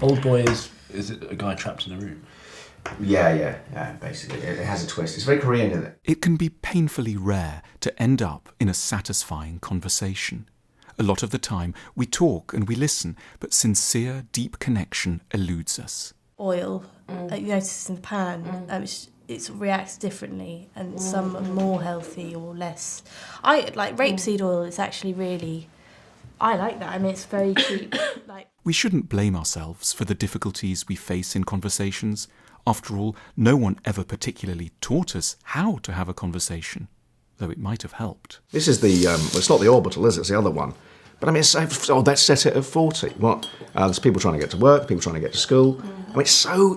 Old Boy is it a guy trapped in a room? Yeah, basically. It has a twist. It's very Korean, isn't it? It can be painfully rare to end up in a satisfying conversation. A lot of the time, we talk and we listen, but sincere, deep connection eludes us. Oil, you notice in the pan, it reacts differently, and some are more healthy or less. I like rapeseed oil. It's actually really, I like that. I mean, it's very cheap. We shouldn't blame ourselves for the difficulties we face in conversations. After all, no one ever particularly taught us how to have a conversation, though it might have helped. This is the, it's not the orbital, is it? It's the other one. But I mean, let's set it at 40. What? There's people trying to get to work, people trying to get to school. I mean,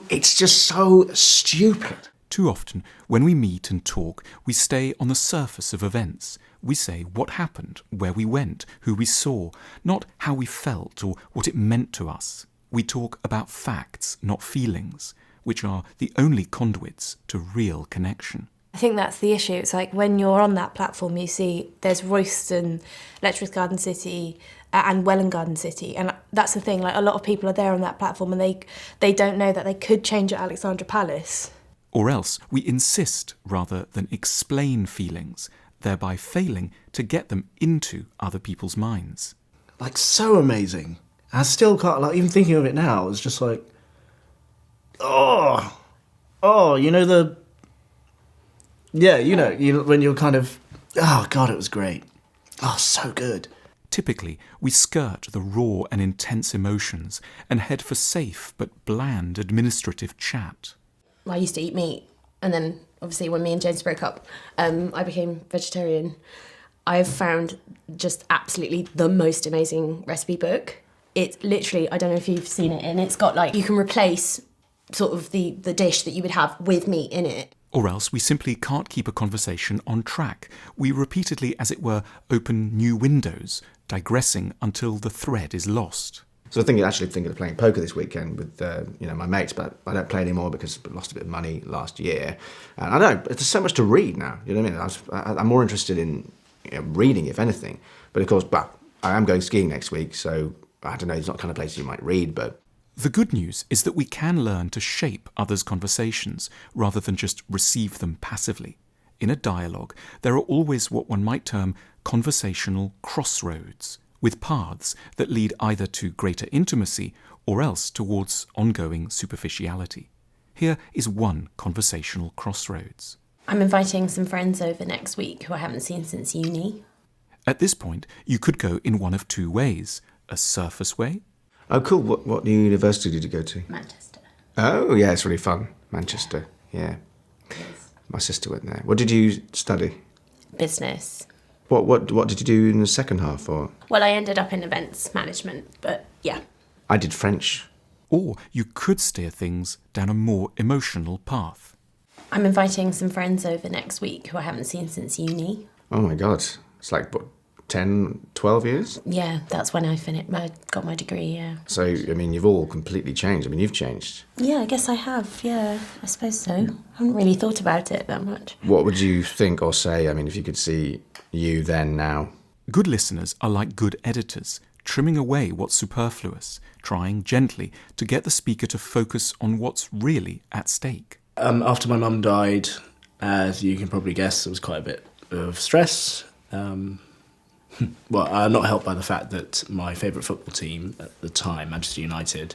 it's just so stupid. Too often, when we meet and talk, we stay on the surface of events. We say what happened, where we went, who we saw, not how we felt or what it meant to us. We talk about facts, not feelings, which are the only conduits to real connection. I think that's the issue. It's like when you're on that platform, you see there's Royston, Letchworth Garden City, and Welwyn Garden City, and that's the thing. Like a lot of people are there on that platform, and they don't know that they could change at Alexandra Palace. Or else we insist rather than explain feelings, thereby failing to get them into other people's minds. Like, so amazing. I still can't, like, even thinking of it now, it's just like, you know, when you're kind of, oh God, it was great. Oh, so good. Typically, we skirt the raw and intense emotions and head for safe but bland administrative chat. I used to eat meat, and then obviously when me and James broke up, I became vegetarian. I've found just absolutely the most amazing recipe book. It's literally, I don't know if you've seen it, and it's got like, you can replace sort of the dish that you would have with meat in it. Or else we simply can't keep a conversation on track. We repeatedly, as it were, open new windows, digressing until the thread is lost. So I'm thinking of playing poker this weekend with my mates, but I don't play anymore because I lost a bit of money last year. And I don't know, there's so much to read now. You know what I mean? I'm more interested in reading, if anything. But of course, I am going skiing next week, so I don't know, it's not the kind of place you might read, but... The good news is that we can learn to shape others' conversations rather than just receive them passively. In a dialogue, there are always what one might term conversational crossroads, with paths that lead either to greater intimacy or else towards ongoing superficiality. Here is one conversational crossroads. I'm inviting some friends over next week who I haven't seen since uni. At this point, you could go in one of two ways: a surface way. Oh, cool. What university did you go to? Manchester. Oh, yeah, it's really fun. Manchester, yeah. My sister went there. What did you study? Business. What did you do in the second half? Or? Well, I ended up in events management, but yeah. I did French. Or you could steer things down a more emotional path. I'm inviting some friends over next week who I haven't seen since uni. Oh my God. It's like, 10, 12 years? Yeah, that's when I got my degree, yeah. So, I mean, you've all completely changed. I mean, you've changed. Yeah, I guess I have, yeah. I suppose so. I haven't really thought about it that much. What would you think or say, I mean, if you could see you then now? Good listeners are like good editors, trimming away what's superfluous, trying gently to get the speaker to focus on what's really at stake. After my mum died, as you can probably guess, there was quite a bit of stress. Well, I'm not helped by the fact that my favourite football team at the time, Manchester United,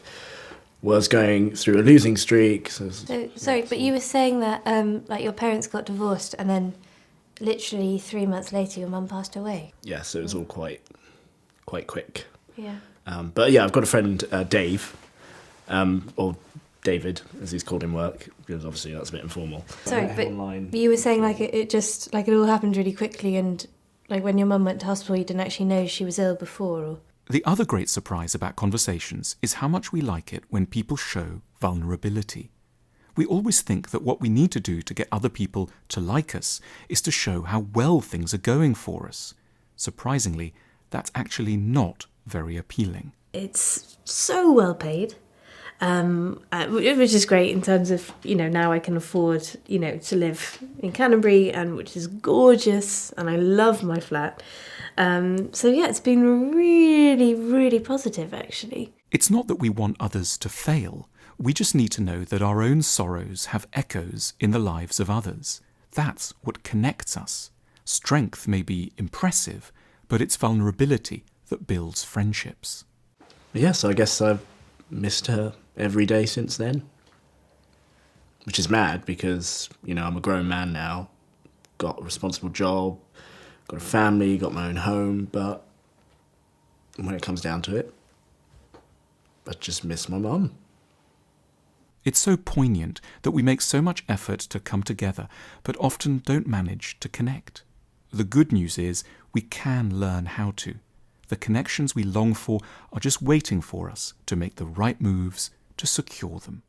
was going through a losing streak. Sorry, but you were saying that like your parents got divorced and then literally 3 months later your mum passed away. Yeah, so it was all quite quick. Yeah. But yeah, I've got a friend, Dave, or David, as he's called in work, because obviously that's a bit informal. Sorry, but you were saying like it just, like it all happened really quickly, and like when your mum went to hospital you didn't actually know she was ill before, or... The other great surprise about conversations is how much we like it when people show vulnerability. We always think that what we need to do to get other people to like us is to show how well things are going for us. Surprisingly, that's actually not very appealing. It's so well paid, which is great in terms of, now I can afford, to live in Canterbury, and which is gorgeous, and I love my flat. So yeah, it's been really, really positive, actually. It's not that we want others to fail. We just need to know that our own sorrows have echoes in the lives of others. That's what connects us. Strength may be impressive, but it's vulnerability that builds friendships. Yes, I guess I've missed her every day since then. Which is mad because, I'm a grown man now, got a responsible job, got a family, got my own home, but when it comes down to it, I just miss my mum. It's so poignant that we make so much effort to come together, but often don't manage to connect. The good news is we can learn how to. The connections we long for are just waiting for us to make the right moves to secure them.